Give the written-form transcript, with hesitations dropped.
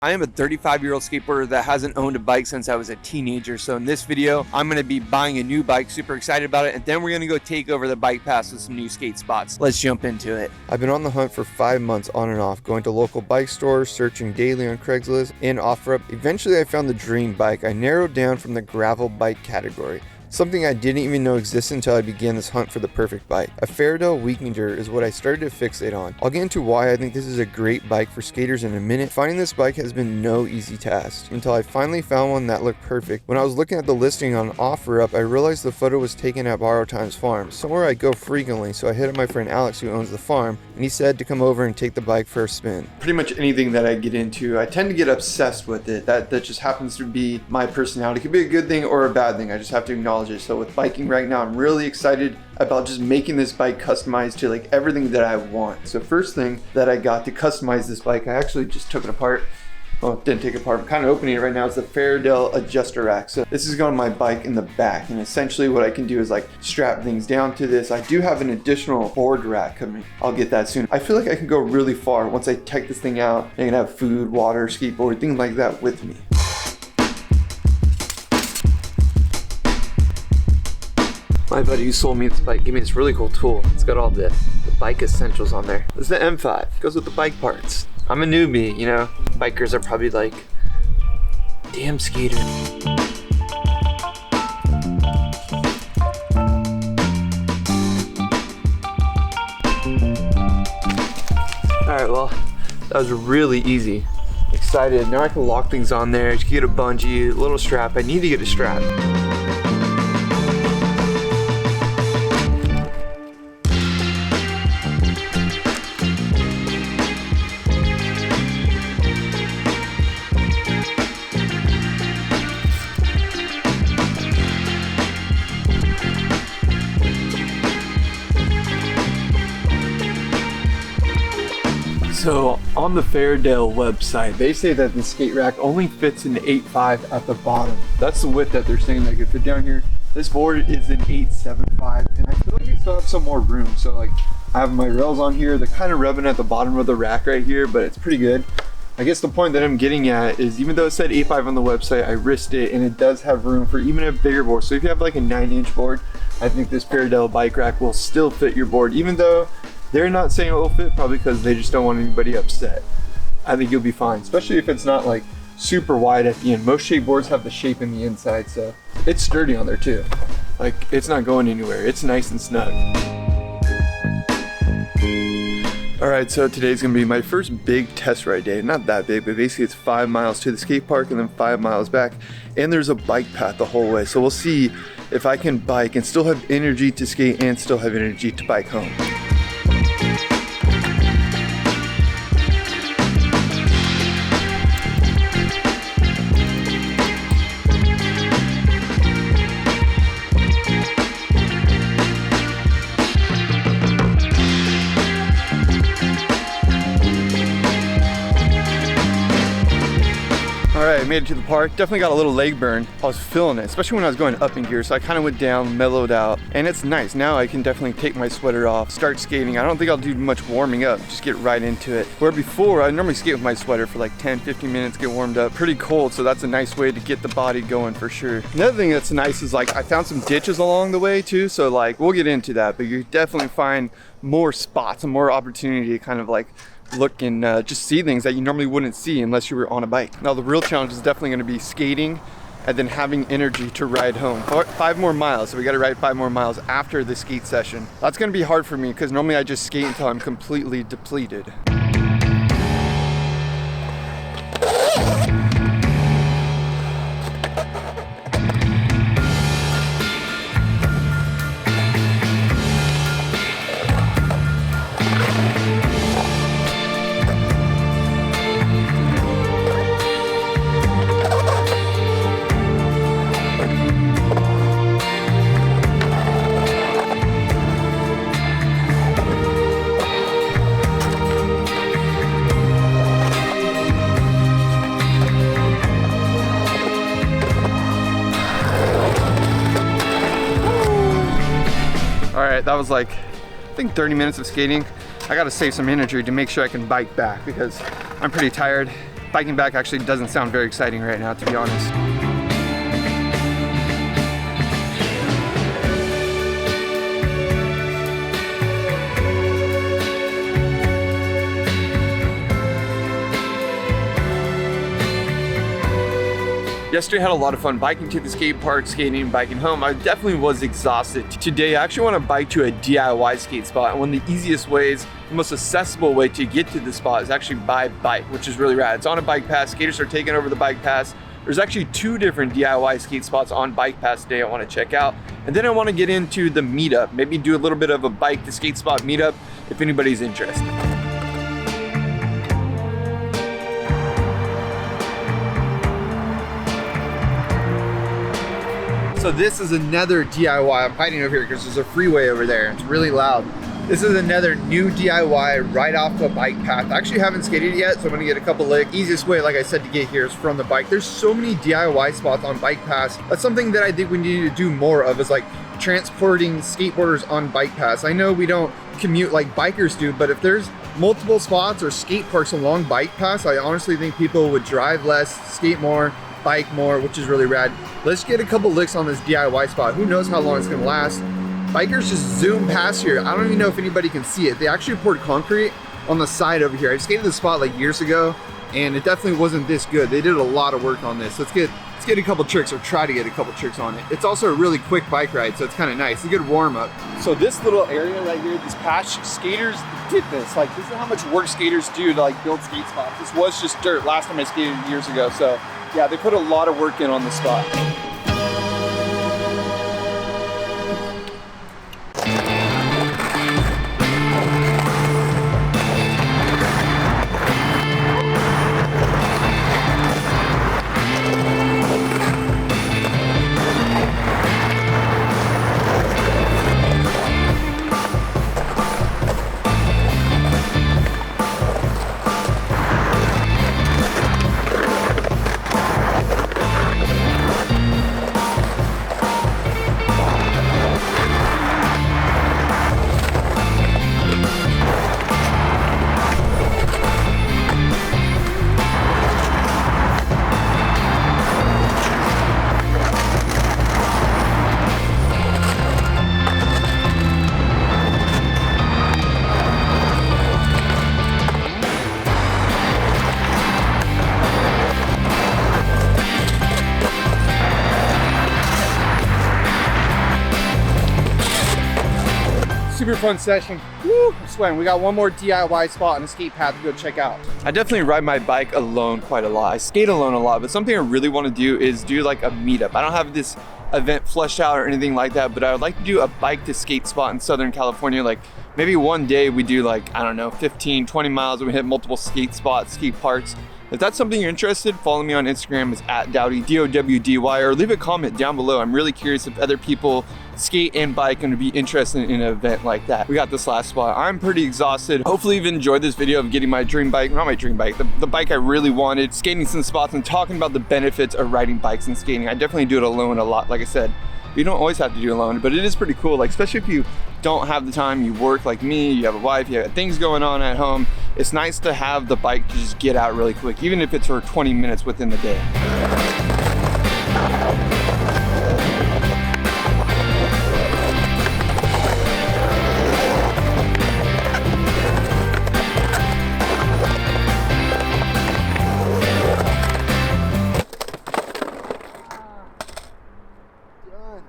I am a 35-year-old skateboarder that hasn't owned a bike since I was a teenager. So in this video, I'm going to be buying a new bike, super excited about it. And then we're going to go take over the bike pass with some new skate spots. Let's jump into it. I've been on the hunt for 5 months on and off, going to local bike stores, searching daily on Craigslist and OfferUp. Eventually I found the dream bike. I narrowed down from the gravel bike category. Something I didn't even know existed until I began this hunt for the perfect bike. A Fairdale Weekender is what I started to fixate on. I'll get into why I think this is a great bike for skaters in a minute. Finding this bike has been no easy task until I finally found one that looked perfect. When I was looking at the listing on OfferUp, I realized the photo was taken at Borrow Times Farm, somewhere I go frequently, so I hit up my friend Alex who owns the farm, and he said to come over and take the bike for a spin. Pretty much anything that I get into, I tend to get obsessed with it. That just happens to be my personality. It could be a good thing or a bad thing. I just have to acknowledge it. So with biking right now, I'm really excited about just making this bike customized to like everything that I want. So first thing that I got to customize this bike, I actually just took it apart. Well, didn't take it apart. I'm kind of opening it right now. It's the Fairdale adjuster rack. So this is going on my bike in the back. And essentially what I can do is like strap things down to this. I do have an additional board rack coming. I'll get that soon. I feel like I can go really far once I take this thing out. I can have food, water, skateboard, things like that with me. My buddy who sold me this bike gave me this really cool tool. It's got all the bike essentials on there. This is the M5. It goes with the bike parts. I'm a newbie, you know. Bikers are probably like, damn skater. Alright, well, that was really easy. Excited. Now I can lock things on there. Just get a bungee, a little strap. I need to get a strap. So on the Fairdale website, they say that the skate rack only fits an 8.5 at the bottom. That's the width that they're saying that could fit down here. This board is an 8.75, and I feel like I still have some more room. So like I have my rails on here. They're kind of rubbing at the bottom of the rack right here, but it's pretty good. I guess the point that I'm getting at is even though it said 8.5 on the website, I risked it, and it does have room for even a bigger board. So if you have like a 9-inch board, I think this Fairdale bike rack will still fit your board, even though they're not saying it will fit, probably because they just don't want anybody upset. I think you'll be fine, especially if it's not like super wide at the end. Most skateboards have the shape in the inside, so it's sturdy on there too. Like, it's not going anywhere. It's nice and snug. All right, so today's gonna be my first big test ride day. Not that big, but basically it's 5 miles to the skate park and then 5 miles back. And there's a bike path the whole way. So we'll see if I can bike and still have energy to skate and still have energy to bike home. Alright, I made it to the park. Definitely got a little leg burn. I was feeling it, especially when I was going up in gear. So I kind of went down, mellowed out, and it's nice. Now I can definitely take my sweater off, start skating. I don't think I'll do much warming up, just get right into it. Where before, I normally skate with my sweater for like 10-15 minutes, get warmed up. Pretty cold, so that's a nice way to get the body going for sure. Another thing that's nice is like I found some ditches along the way too, so like we'll get into that, but you definitely find more spots and more opportunity to kind of like look and just see things that you normally wouldn't see unless you were on a bike. Now the real challenge is definitely going to be skating and then having energy to ride home. 5 more miles, so we got to ride 5 more miles after the skate session. That's going to be hard for me because normally I just skate until I'm completely depleted. Alright, that was like, I think 30 minutes of skating. I gotta save some energy to make sure I can bike back because I'm pretty tired. biking back actually doesn't sound very exciting right now, to be honest. Yesterday I had a lot of fun biking to the skate park, skating, biking home. I definitely was exhausted. Today I actually want to bike to a DIY skate spot, and one of the easiest ways, the most accessible way to get to the spot is actually by bike, which is really rad. It's on a bike pass. Skaters are taking over the bike pass. There's actually 2 different DIY skate spots on bike pass today I want to check out. And then I want to get into the meetup, maybe do a little bit of a bike to skate spot meetup if anybody's interested. So this is another DIY. I'm hiding over here because there's a freeway over there. It's really loud. This is another new DIY right off the bike path. I actually haven't skated yet, so I'm gonna get a couple licks. Easiest way, like I said, to get here is from the bike. There's so many DIY spots on bike paths. That's something that I think we need to do more of, is like transporting skateboarders on bike paths. I know we don't commute like bikers do, but if there's multiple spots or skate parks along bike paths, I honestly think people would drive less, skate more, bike more, which is really rad. Let's get a couple licks on this DIY spot. Who knows how long it's gonna last. Bikers just zoom past here. I don't even know if anybody can see it. They actually poured concrete on the side over here. I skated the spot like years ago, and it definitely wasn't this good. They did a lot of work on this. Let's get a couple tricks, or try to get a couple tricks on it. It's also a really quick bike ride, so it's kind of nice. It's a good warm up. So this little area right here, this patch, skaters did this. Like, this is how much work skaters do to like build skate spots. This was just dirt last time I skated years ago, so yeah, they put a lot of work in on the spot. Super fun session. Woo, I'm sweating. We got one more DIY spot on the skate path to go check out. I definitely ride my bike alone quite a lot. I skate alone a lot, but something I really want to do is do like a meetup. I don't have this event fleshed out or anything like that, but I would like to do a bike to skate spot in Southern California. Like maybe one day we do like, I don't know, 15, 20 miles and we hit multiple skate spots, skate parks. If that's something you're interested, follow me on Instagram. It's @Dowdy, D-O-W-D-Y, or leave a comment down below. I'm really curious if other people skate and bike and would be interested in an event like that. We got this last spot. I'm pretty exhausted. Hopefully you've enjoyed this video of getting my dream bike, not my dream bike, the bike I really wanted, skating some spots and talking about the benefits of riding bikes and skating. I definitely do it alone a lot, like I said. You don't always have to do it alone, but it is pretty cool. Like, especially if you don't have the time, you work like me, you have a wife, you have things going on at home. It's nice to have the bike to just get out really quick, even if it's for 20 minutes within the day. Done.